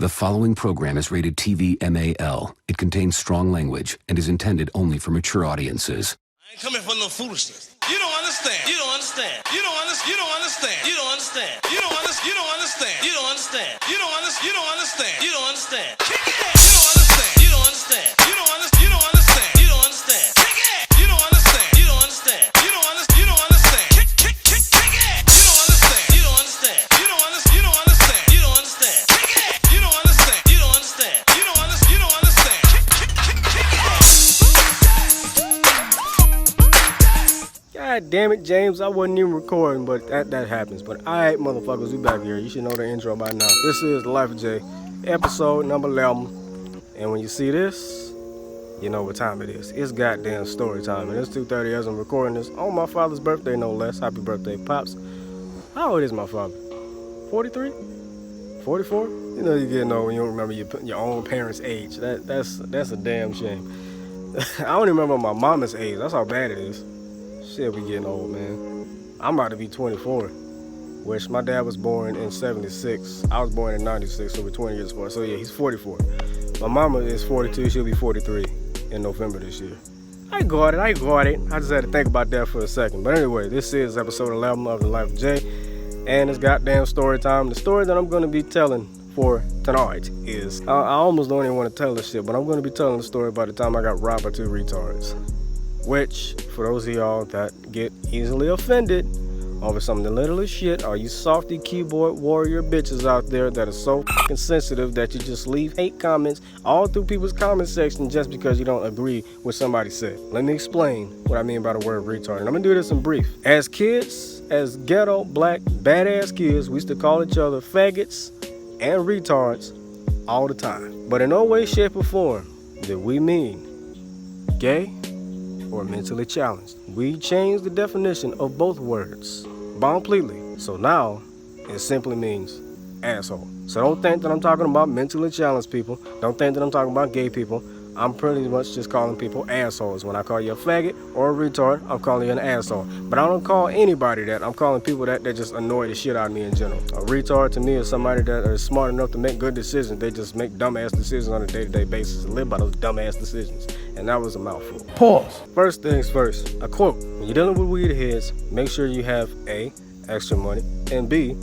The following program is rated TV MAL. It contains strong language and is intended only for mature audiences. I ain't coming for no foolishness. You don't understand. You don't understand. You don't understand. You don't understand. You don't understand. You don't understand. You don't understand. You don't understand. You don't understand. You don't understand. You don't understand. Kick it. You don't understand. You don't understand. You don't understand. You don't understand. You don't understand. Kick it. You don't understand. You don't understand. You don't understand. You don't understand. Kick it. You don't understand. You don't understand. You don't understand. You don't understand. You don't understand. Kick it. You don't understand. You don't understand. You don't understand. You don't understand. God damn it, James, I wasn't even recording, but that happens. But alright, motherfuckers, we back here. You should know the intro by now. This is The Life of Jay, episode number 11. And when you see this, you know what time it is. It's goddamn story time. And it's 2:30 as I'm recording this on my father's birthday, no less. Happy birthday, Pops. How old is my father? 43? 44? You know you're getting old when you don't remember your own parents' age. That's a damn shame. I don't even remember my mama's age. That's how bad it is. Shit, we getting old, man. I'm about to be 24, which my dad was born in 76. I was born in 96, so we're 20 years apart. So yeah, he's 44. My mama is 42. She'll be 43 in November this year. I got it. I just had to think about that for a second. But anyway, this is episode 11 of The Life of Jay, and it's goddamn story time. The story that I'm going to be telling for tonight is, I almost don't even want to tell this shit, but I'm going to be telling the story about the time I got robbed by two retards. Which, for those of y'all that get easily offended over some of the littlest shit, are you softy keyboard warrior bitches out there that are so fucking sensitive that you just leave hate comments all through people's comment section just because you don't agree with somebody said. Let me explain what I mean by the word retard. And I'm gonna do this in brief. As kids, as ghetto, black, badass kids, we used to call each other faggots and retards all the time. But in no way, shape, or form did we mean gay or mentally challenged. We changed the definition of both words completely. So now it simply means asshole. So don't think that I'm talking about mentally challenged people. Don't think that I'm talking about gay people. I'm pretty much just calling people assholes. When I call you a faggot or a retard, I'm calling you an asshole. But I don't call anybody that. I'm calling people that just annoy the shit out of me in general. A retard to me is somebody that is smart enough to make good decisions. They just make dumbass decisions on a day-to-day basis and live by those dumbass decisions. And that was a mouthful. Pause. First things first, a quote. When you're dealing with weed heads, make sure you have A, extra money, and B,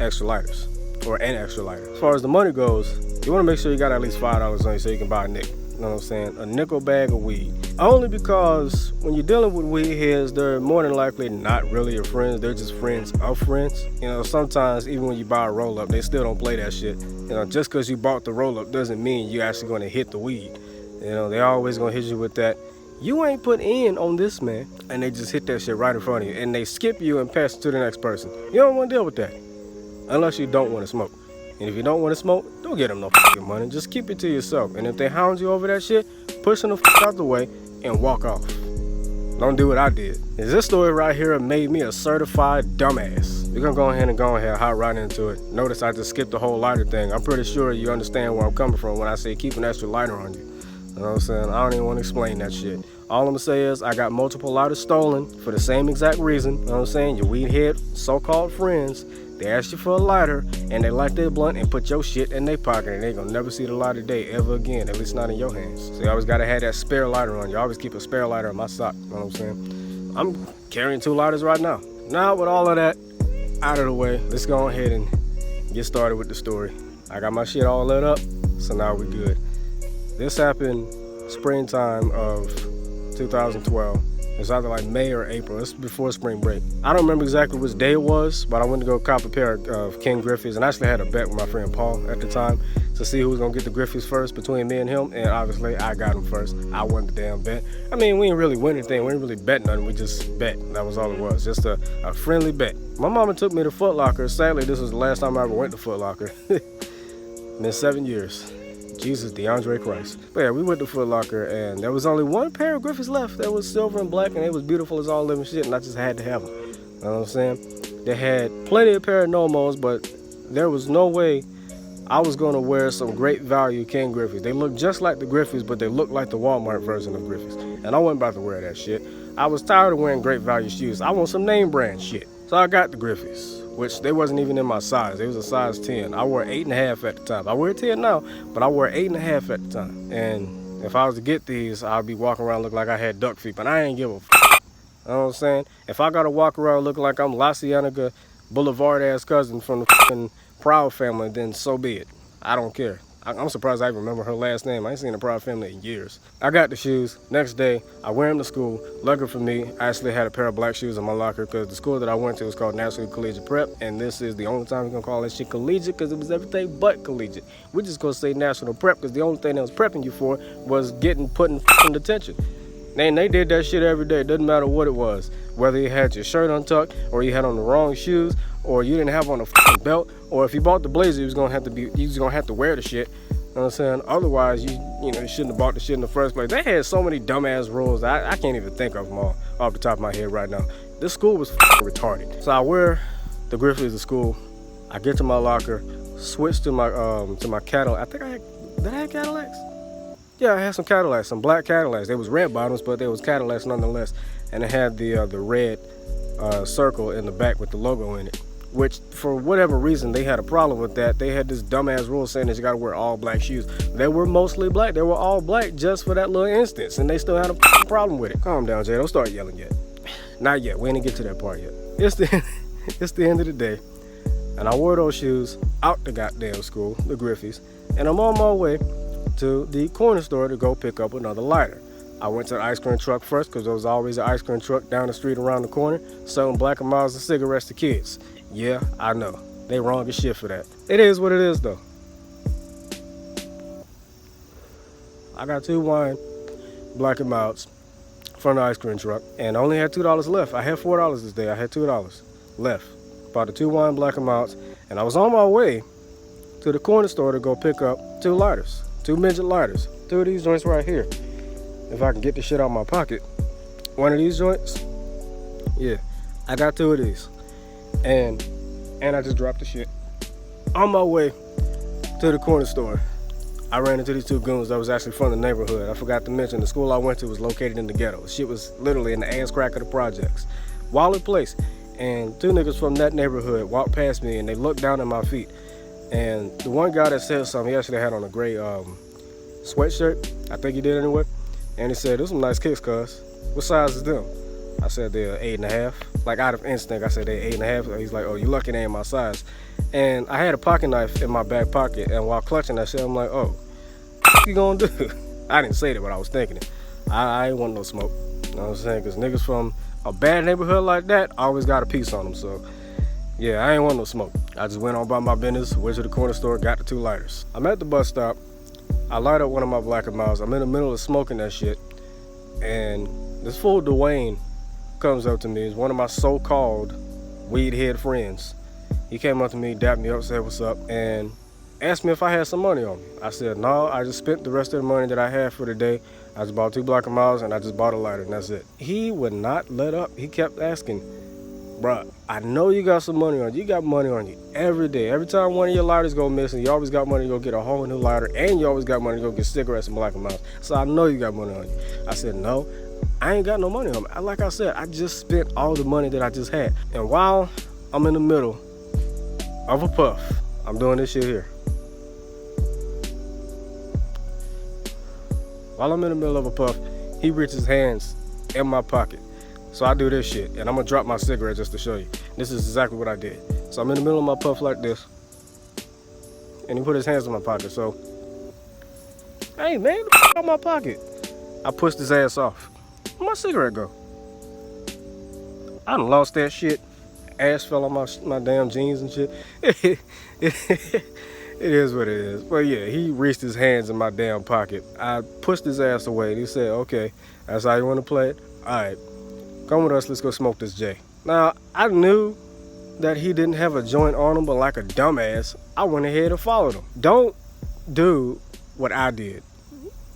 extra lighters. Or an extra lighter. As far as the money goes, you want to make sure you got at least $5 on you so you can buy a nickel. You know what I'm saying? A nickel bag of weed. Only because when you're dealing with weed heads, they're more than likely not really your friends. They're just friends of friends. You know, sometimes even when you buy a roll-up, they still don't play that shit. You know, just because you bought the roll-up doesn't mean you're actually going to hit the weed. You know, they always going to hit you with that, you ain't put in on this, man. And they just hit that shit right in front of you. And they skip you and pass it to the next person. You don't want to deal with that. Unless you don't want to smoke. And if you don't want to smoke, don't get them no fucking money. Just keep it to yourself. And if they hound you over that shit, push them the fuck out the way and walk off. Don't do what I did. This story right here made me a certified dumbass. We're gonna go ahead, hop right into it. Notice I just skipped the whole lighter thing. I'm pretty sure you understand where I'm coming from when I say keep an extra lighter on you. You know what I'm saying? I don't even want to explain that shit. All I'm gonna say is I got multiple lighters stolen for the same exact reason. You know what I'm saying? Your weed head so-called friends, they ask you for a lighter and they light their blunt and put your shit in their pocket and they gonna never see the light of day ever again, at least not in your hands. So you always gotta have that spare lighter on you. I always keep a spare lighter in my sock, you know what I'm saying? I'm carrying 2 lighters right now. Now with all of that out of the way, let's go ahead and get started with the story. I got my shit all lit up, so now we good. This happened springtime of 2012. It's either like May or April. It's before spring break. I don't remember exactly which day it was, but I went to go cop a pair of King Griffey's, and I actually had a bet with my friend Paul at the time to see who was gonna get the Griffey's first between me and him, and obviously I got him first. I won the damn bet. I mean, we didn't really win anything. We didn't really bet nothing. We just bet. That was all it was. Just a friendly bet. My mama took me to Foot Locker. Sadly, this was the last time I ever went to Foot Locker. Been 7 years. Jesus, DeAndre Christ. But yeah, we went to Foot Locker and there was only one pair of Griffey's left that was silver and black and it was beautiful as all living shit and I just had to have them. You know what I'm saying? They had plenty of Paranormals, but there was no way I was going to wear some great value King Griffey's. They looked just like the Griffey's, but they looked like the Walmart version of Griffey's. And I wasn't about to wear that shit. I was tired of wearing great value shoes. I want some name brand shit. So I got the Griffey's. which they wasn't even in my size. It was a size 10. I wore 8.5 at the time. I wear 10 now, but I wore 8.5 at the time. And if I was to get these, I'd be walking around looking like I had duck feet, but I ain't give a f. You know what I'm saying? If I gotta walk around looking like I'm La Cienega Boulevard ass cousin from the f***ing Proud family, then so be it. I don't care. I'm surprised I even remember her last name. I ain't seen the Proud family in years. I got the shoes. Next day, I wear them to school. Lucky for me, I actually had a pair of black shoes in my locker because the school that I went to was called National Collegiate Prep, and this is the only time we're gonna call that shit collegiate because it was everything but collegiate. We're just gonna say National Prep because the only thing that was prepping you for was getting put in f***ing detention. And they did that shit every day. Doesn't matter what it was. Whether you had your shirt untucked, or you had on the wrong shoes, or you didn't have on a f***ing belt, or if you bought the blazer, you was gonna have to wear the shit. You know what I'm saying? Otherwise, you shouldn't have bought the shit in the first place. They had so many dumbass rules. I can't even think of them all off the top of my head right now. This school was f***ing retarded. So I wear the Griffleys to school. I get to my locker, switch to my Cadillac. Did I have Cadillacs? Yeah, I had some Cadillacs, some black Cadillacs. They was red bottoms, but they was Cadillacs nonetheless. And it had the red circle in the back with the logo in it. Which, for whatever reason, they had a problem with that. They had this dumbass rule saying that you gotta wear all black shoes. They were mostly black. They were all black just for that little instance, and they still had a problem with it. Calm down, Jay. Don't start yelling yet. Not yet. We ain't get to that part yet. It's the end of the day, and I wore those shoes out the goddamn school, the Griffies, and I'm on my way to the corner store to go pick up another lighter. I went to the ice cream truck first because there was always an ice cream truck down the street around the corner selling Black & Milds and cigarettes to kids. Yeah, I know. They wrong as shit for that. It is what it is, though. I got 2 wine Black & Milds from the ice cream truck, and I only had $2 left. I had $4 this day. I had $2 left. Bought the 2 wine Black & Milds, and I was on my way to the corner store to go pick up 2 lighters. 2 midget lighters. 2 of these joints right here. If I can get this shit out of my pocket. 1 of these joints. Yeah, I got 2 of these. And I just dropped the shit. On my way to the corner store, I ran into these 2 goons that was actually from the neighborhood. I forgot to mention the school I went to was located in the ghetto. Shit was literally in the ass crack of the projects. Waller Place. And 2 niggas from that neighborhood walked past me and they looked down at my feet. And the one guy that said something, he actually had on a gray sweatshirt. I think he did anyway. And he said, "Those some nice kicks, cuz. What size is them?" I said, "They're 8.5. Like out of instinct, I said they're 8.5. He's like, "Oh, you lucky they ain't my size." And I had a pocket knife in my back pocket, and while clutching that shit, I'm like, "Oh, what you gonna do?" I didn't say that, but I was thinking it. I ain't want no smoke. You know what I'm saying? Because niggas from a bad neighborhood like that always got a piece on them. So, yeah, I ain't want no smoke. I just went on by my business, went to the corner store, got the 2 lighters. I'm at the bus stop. I light up one of my Black & Milds. I'm in the middle of smoking that shit. And this fool Dwayne comes up to me. He's one of my so-called weed head friends. He came up to me, dapped me up, said what's up, and asked me if I had some money on me. I said, no, I just spent the rest of the money that I had for the day. I just bought 2 Black & Milds and I just bought a lighter, and that's it. He would not let up. He kept asking, bruh, I know you got some money on you. You got money on you every day. Every time one of your lighters go missing, you always got money to go get a whole new lighter, and you always got money to go get cigarettes and Black & Milds. So I know you got money on you. I said, no, I ain't got no money on me. Like I said, I just spent all the money that I just had. And while I'm in the middle of a puff, I'm doing this shit here. While I'm in the middle of a puff, he reaches his hands in my pocket. So I do this shit, and I'm gonna drop my cigarette just to show you. This is exactly what I did. So I'm in the middle of my puff like this, and he put his hands in my pocket. So, hey man, get the f out my pocket. I pushed his ass off. Where'd my cigarette go? I done lost that shit. Ash fell on my damn jeans and shit. It is what it is. But yeah, he reached his hands in my damn pocket. I pushed his ass away, and he said, okay, that's how you want to play it? All right, come with us, let's go smoke this J. Now, I knew that he didn't have a joint on him, but like a dumbass, I went ahead and followed him. Don't do what I did,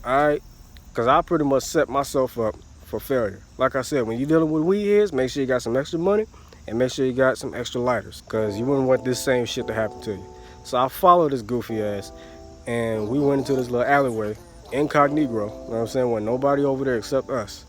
all right? Because I pretty much set myself up for failure. Like I said, when you're dealing with weed heads, make sure you got some extra money and make sure you got some extra lighters, because you wouldn't want this same shit to happen to you. So I followed this goofy ass, and we went into this little alleyway, incognito, you know what I'm saying, with nobody over there except us.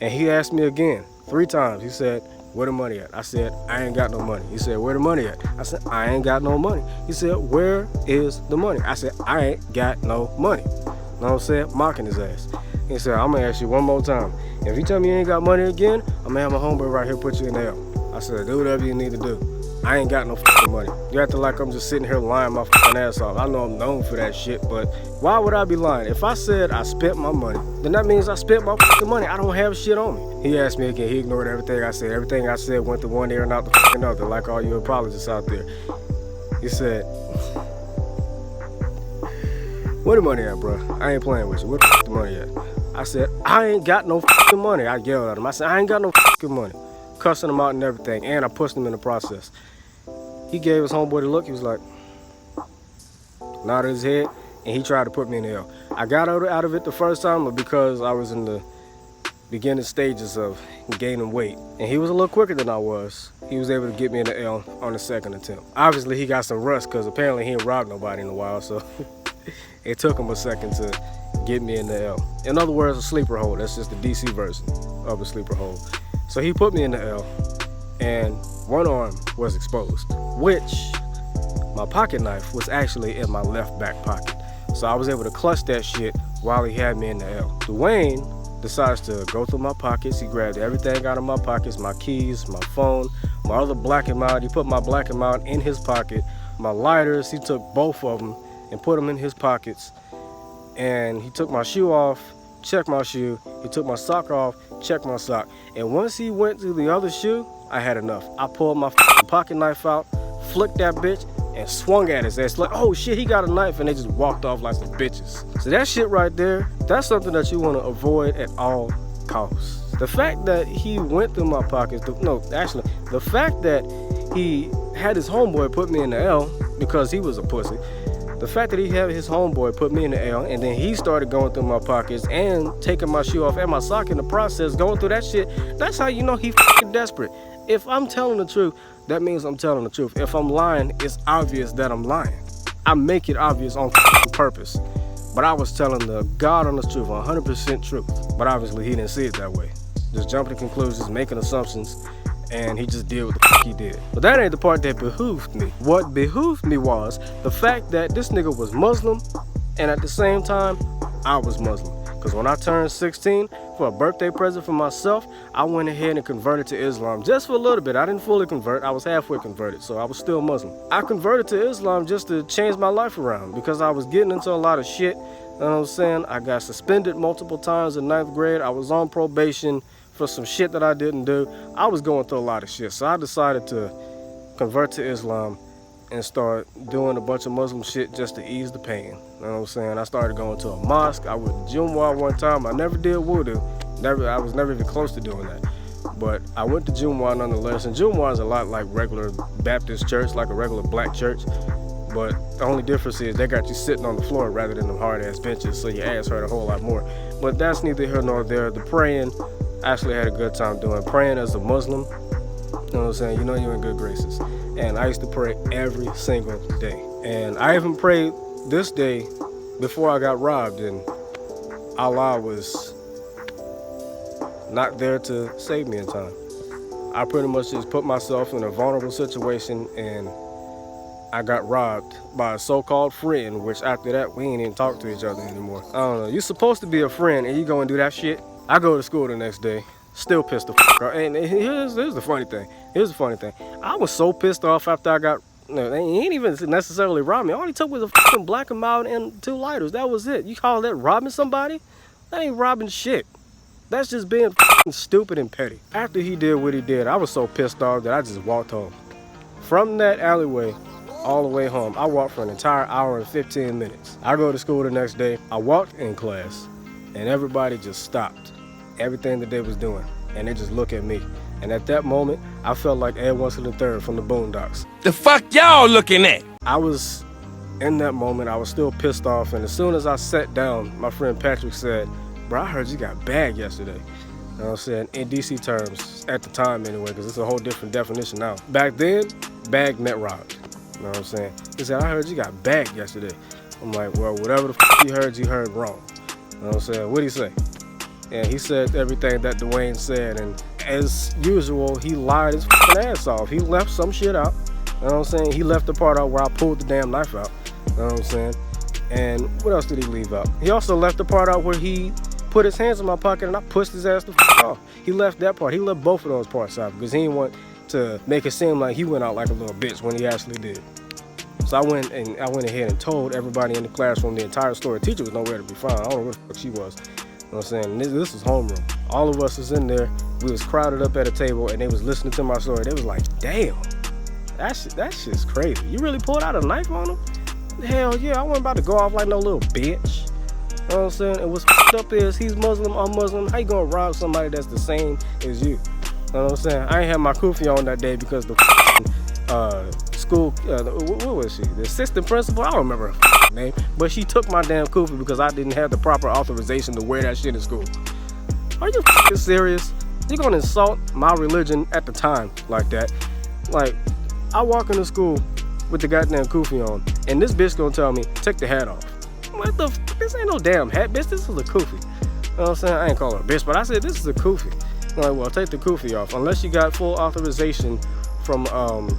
And he asked me again, 3 times. He said, where the money at? I said, I ain't got no money. He said, where the money at? I said, I ain't got no money. He said, where is the money? I said, I ain't got no money. You know what I'm saying? Mocking his ass. He said, I'm gonna ask you one more time. If you tell me you ain't got money again, I'm gonna have my homeboy right here put you in the L. I said, do whatever you need to do. I ain't got no fucking money. You acting like I'm just sitting here lying my fucking ass off. I know I'm known for that shit, but why would I be lying? If I said I spent my money, then that means I spent my fucking money. I don't have shit on me. He asked me again. He ignored everything I said. Everything I said went to one ear and out the fucking other, like all you apologists out there. He said, where the money at, bro? I ain't playing with you. Where the fuck the money at? I said, I ain't got no fucking money. I yelled at him. I said, I ain't got no fucking money. Cussing him out and everything, and I pushed him in the process. He gave his homeboy the look. He was like, nodded his head, and he tried to put me in the L. I got out of it the first time, but because I was in the beginning stages of gaining weight, and he was a little quicker than I was, he was able to get me in the L on the second attempt. Obviously, he got some rust, because apparently he ain't robbed nobody in a while, so it took him a second to get me in the L. In other words, a sleeper hold. That's just the DC version of a sleeper hold. So he put me in the L, and one arm was exposed, which my pocket knife was actually in my left back pocket. So I was able to clutch that shit while he had me in the L. Dwayne decides to go through my pockets. He grabbed everything out of my pockets, my keys, my phone, my other black and mild. He put my black and mild in his pocket. My lighters, he took both of them and put them in his pockets. And he took my shoe off, checked my shoe. He took my sock off, checked my sock. And once he went to the other shoe, I had enough. I pulled my pocket knife out, flicked that bitch, and swung at his ass like, oh shit, he got a knife, and they just walked off like some bitches. So that shit right there, that's something that you want to avoid at all costs. The fact that he went through my pockets, the fact that he had his homeboy put me in the L because he was a pussy. The fact that he had his homeboy put me in the L, and then he started going through my pockets and taking my shoe off and my sock in the process, going through that shit, that's how you know he fucking desperate. If I'm telling the truth, that means I'm telling the truth. If I'm lying, it's obvious that I'm lying. I make it obvious on purpose. But I was telling the God honest truth, 100% truth. But obviously he didn't see it that way. Just jumping to conclusions, making assumptions, and he just did what the fuck he did. But that ain't the part that behooved me. What behooved me was the fact that this nigga was Muslim, and at the same time, I was Muslim. Because when I turned 16, for a birthday present for myself, I went ahead and converted to Islam just for a little bit. I didn't fully convert. I was halfway converted, so I was still Muslim. I converted to Islam just to change my life around because I was getting into a lot of shit. You know what I'm saying? I got suspended multiple times in 9th grade. I was on probation for some shit that I didn't do. I was going through a lot of shit, so I decided to convert to Islam and start doing a bunch of Muslim shit just to ease the pain. You know what I'm saying? I started going to a mosque. I went to Jumu'ah one time. I never did wudu. I was never even close to doing that. But I went to Jumu'ah nonetheless. And Jumu'ah is a lot like regular Baptist church, like a regular black church. But the only difference is they got you sitting on the floor rather than them hard-ass benches, so your ass hurt a whole lot more. But that's neither here nor there. The praying, I actually had a good time doing. Praying as a Muslim, you know what I'm saying? You know you're in good graces. And I used to pray every single day. And I even prayed this day before I got robbed, and Allah was not there to save me in time. I pretty much just put myself in a vulnerable situation, and I got robbed by a so-called friend, which after that, we ain't even talk to each other anymore. I don't know. You're supposed to be a friend, and you go and do that shit. I go to school the next day, still pissed the fuck off. And here's the funny thing. I was so pissed off after I got, they ain't even necessarily robbed me. All he took was a fucking black and mild and 2 lighters. That was it. You call that robbing somebody? That ain't robbing shit. That's just being fucking stupid and petty. After he did what he did, I was so pissed off that I just walked home. From that alleyway all the way home, I walked for an entire hour and 15 minutes. I go to school the next day. I walked in class, and everybody just stopped everything that they was doing, and they just look at me. And at that moment, I felt like Ed Winston III from the Boondocks. The fuck y'all looking at? I was, in that moment, I was still pissed off, and as soon as I sat down, my friend Patrick said, bro, I heard you got bagged yesterday. You know what I'm saying? In DC terms, at the time anyway, because it's a whole different definition now. Back then, bagged meant robbed. You know what I'm saying? He said, I heard you got bagged yesterday. I'm like, well, whatever the fuck you heard wrong. You know what I'm saying? What'd he say? And he said everything that Dwayne said, and as usual, he lied his fucking ass off. He left some shit out. You know what I'm saying? He left the part out where I pulled the damn knife out. You know what I'm saying? And what else did he leave out? He also left the part out where he put his hands in my pocket and I pushed his ass the fuck off. He left that part. He left both of those parts out because he didn't want to make it seem like he went out like a little bitch when he actually did. So I went ahead and told everybody in the classroom the entire story. The teacher was nowhere to be found. I don't know where the fuck she was. You know what I'm saying? This was homeroom. All of us was in there. We was crowded up at a table and they was listening to my story. They was like, damn, that shit's crazy. You really pulled out a knife on him? Hell yeah, I wasn't about to go off like no little bitch. You know what I'm saying? And what's fucked up is he's Muslim, I'm Muslim. How you gonna rob somebody that's the same as you? You know what I'm saying? I ain't had my kufi on that day because the school, what was she? The assistant principal? I don't remember her name. But she took my damn kufi because I didn't have the proper authorization to wear that shit in school. Are you serious? You're gonna insult my religion at the time like that? Like, I walk into school with the goddamn kufi on, and this bitch gonna tell me, take the hat off. What the f? This ain't no damn hat, bitch. This is a kufi. You know what I'm saying? I ain't call her a bitch, but I said this is a kufi. I'm like, well, take the kufi off. Unless you got full authorization from,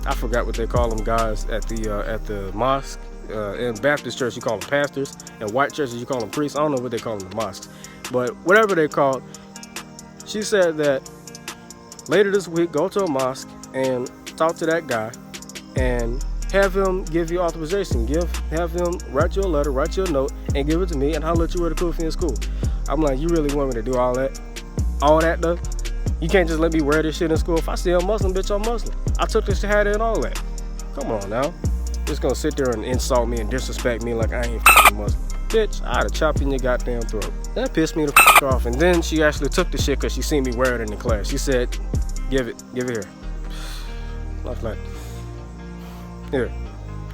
I forgot what they call them guys at the mosque. In Baptist church, you call them pastors. In white churches, you call them priests. I don't know what they call them in the mosques. But whatever they call, she said that later this week, go to a mosque and talk to that guy and have him give you authorization. Have him write you a letter, write you a note, and give it to me, and I'll let you wear the kufi in school. I'm like, you really want me to do all that? All that though? You can't just let me wear this shit in school. If I say I'm Muslim, bitch, I'm Muslim. I took this shahada and all that. Come on now. Just gonna sit there and insult me and disrespect me like I ain't f***ing Muslim. Bitch, I'd have chopped you in your goddamn throat. That pissed me the f*** off. And then she actually took the shit because she seen me wear it in the class. She said, give it here. I was like, here.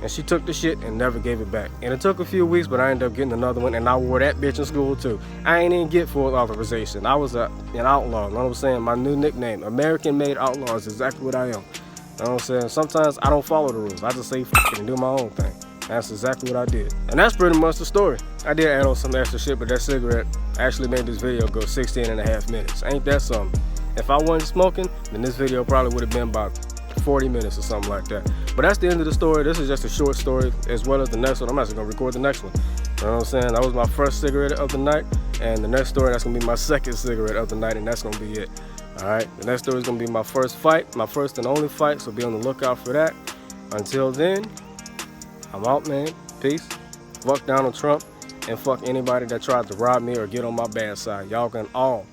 And she took the shit and never gave it back. And it took a few weeks, but I ended up getting another one, and I wore that bitch in school too. I ain't even get full authorization. I was an outlaw. You know what I'm saying? My new nickname, American-made outlaw, is exactly what I am. You know what I'm saying? Sometimes I don't follow the rules. I just say f*** it and do my own thing. That's exactly what I did. And that's pretty much the story. I did add on some extra shit, but that cigarette actually made this video go 16.5 minutes. Ain't that something? If I wasn't smoking, then this video probably would have been about 40 minutes or something like that. But that's the end of the story. This is just a short story, as well as the next one. I'm actually gonna record the next one. You know what I'm saying? That was my first cigarette of the night, and the next story, that's gonna be my second cigarette of the night, and that's gonna be it. All right, the next story is gonna be my first fight, my first and only fight, so be on the lookout for that. Until then, I'm out, man. Peace. Fuck Donald Trump, and fuck anybody that tried to rob me or get on my bad side. Y'all can all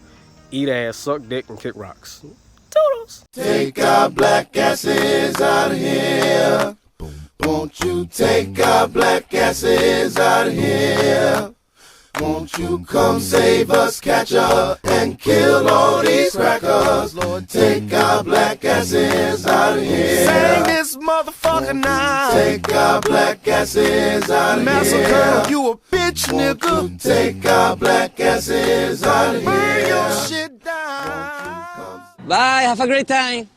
eat ass, suck dick, and kick rocks. Toodles. Take our black asses out of here. Won't you take our black asses out of here? Won't you come save us, catch up, and kill all these crackers? Lord, take our black asses out of here. Sing this motherfucker now. Take our black asses out of Massacre, here. you a bitch, Won't nigga. you take our black asses out of here. Burn your shit down. Bye, have a great time.